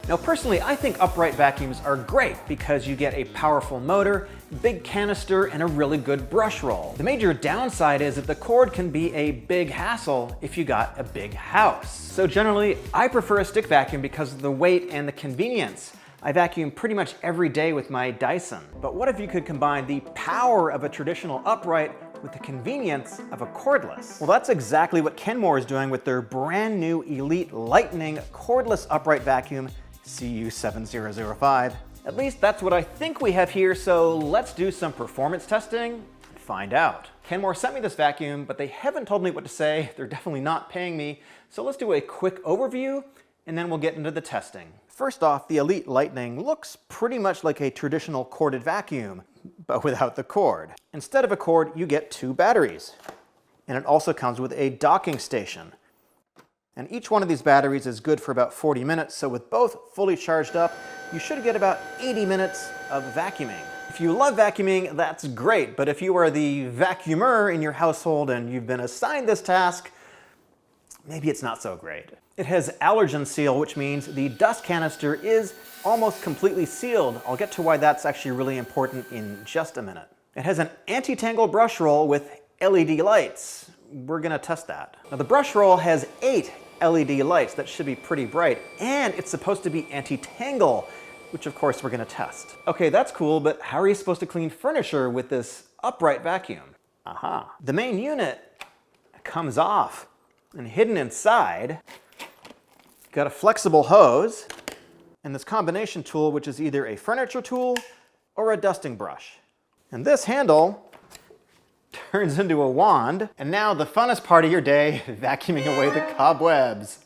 Now personally, I think upright vacuums are great because you get a powerful motor, big canister, and a really good brush roll. The major downside is that the cord can be a big hassle if you got a big house. So generally, I prefer a stick vacuum because of the weight and the convenience. I vacuum pretty much every day with my Dyson. But what if you could combine the power of a traditional upright with the convenience of a cordless? Well, that's exactly what Kenmore is doing with their brand new Elite Litening cordless upright vacuum CU7005. At least that's what I think we have here, so let's do some performance testing and find out. Kenmore sent me this vacuum, but they haven't told me what to say. They're definitely not paying me. So let's do a quick overview and then we'll get into the testing. First off, the Elite Litening looks pretty much like a traditional corded vacuum, but without the cord. Instead of a cord, you get 2 batteries. And it also comes with a docking station. And each one of these batteries is good for about 40 minutes, so with both fully charged up, you should get about 80 minutes of vacuuming. If you love vacuuming, that's great, but if you are the vacuumer in your household and you've been assigned this task, maybe it's not so great. It has allergen seal, which means the dust canister is almost completely sealed. I'll get to why that's actually really important in just a minute. It has an anti-tangle brush roll with LED lights. We're gonna test that. Now the brush roll has 8 LED lights that should be pretty bright, and it's supposed to be anti-tangle, which of course we're gonna test. Okay, that's cool, but how are you supposed to clean furniture with this upright vacuum? Aha. The main unit comes off, and hidden inside, got a flexible hose, and this combination tool, which is either a furniture tool or a dusting brush. And this handle turns into a wand, and now the funnest part of your day, vacuuming away the cobwebs.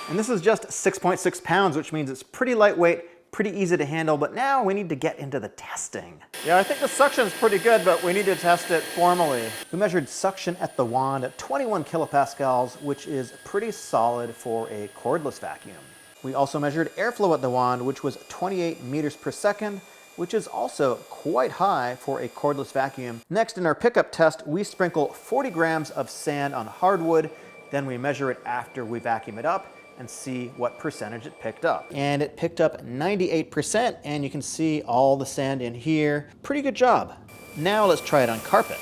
And this is just 6.6 pounds, which means it's pretty lightweight, pretty easy to handle, but now we need to get into the testing. Yeah, I think the suction's pretty good, but we need to test it formally. We measured suction at the wand at 21 kilopascals, which is pretty solid for a cordless vacuum. We also measured airflow at the wand, which was 28 meters per second, which is also quite high for a cordless vacuum. Next, in our pickup test, we sprinkle 40 grams of sand on hardwood, then we measure it after we vacuum it up and see what percentage it picked up. And it picked up 98%, and you can see all the sand in here. Pretty good job. Now let's try it on carpet.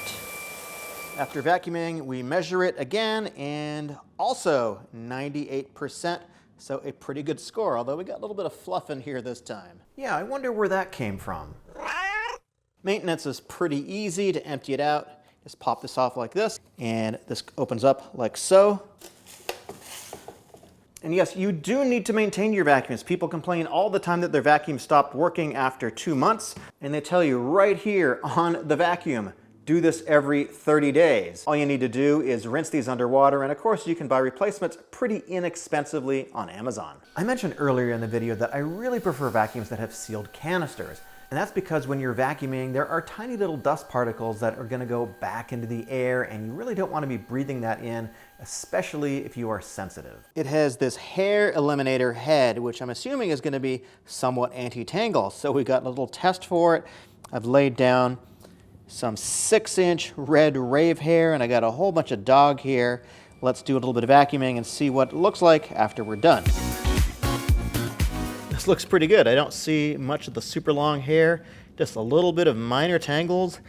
After vacuuming, we measure it again, and also 98%. So a pretty good score, although we got a little bit of fluff in here this time. Yeah, I wonder where that came from. Maintenance is pretty easy to empty it out. Just pop this off like this, and this opens up like so. And yes, you do need to maintain your vacuums. People complain all the time that their vacuum stopped working after 2 months, and they tell you right here on the vacuum, do this every 30 days. All you need to do is rinse these underwater, and of course you can buy replacements pretty inexpensively on Amazon. I mentioned earlier in the video that I really prefer vacuums that have sealed canisters. And that's because when you're vacuuming, there are tiny little dust particles that are gonna go back into the air, and you really don't wanna be breathing that in, especially if you are sensitive. It has this hair eliminator head, which I'm assuming is gonna be somewhat anti-tangle. So we got a little test for it. I've laid down some 6-inch red rave hair, and I got a whole bunch of dog hair. Let's do a little bit of vacuuming and see what it looks like after we're done. This looks pretty good. I don't see much of the super long hair, just a little bit of minor tangles.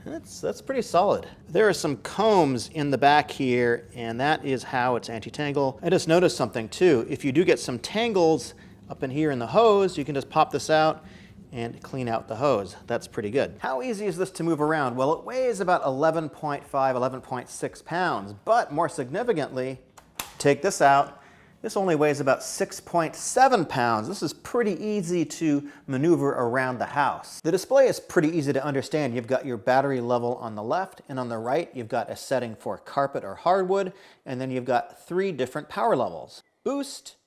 That's pretty solid. There are some combs in the back here, and that is how it's anti-tangle. I just noticed something too. If you do get some tangles up in here in the hose, you can just pop this out and clean out the hose. That's pretty good. How easy is this to move around? Well, it weighs about 11.5, 11.6 pounds, but more significantly, take this out. This only weighs about 6.7 pounds. This is pretty easy to maneuver around the house. The display is pretty easy to understand. You've got your battery level on the left, and on the right, you've got a setting for carpet or hardwood, and then you've got 3 different power levels: Boost,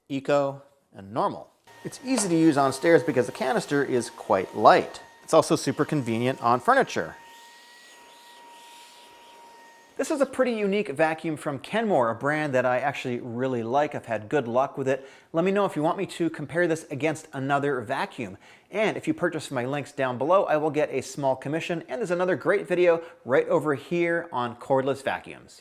Eco, and Normal. It's easy to use on stairs because the canister is quite light. It's also super convenient on furniture. This is a pretty unique vacuum from Kenmore, a brand that I actually really like. I've had good luck with it. Let me know if you want me to compare this against another vacuum. And if you purchase from my links down below, I will get a small commission. And there's another great video right over here on cordless vacuums.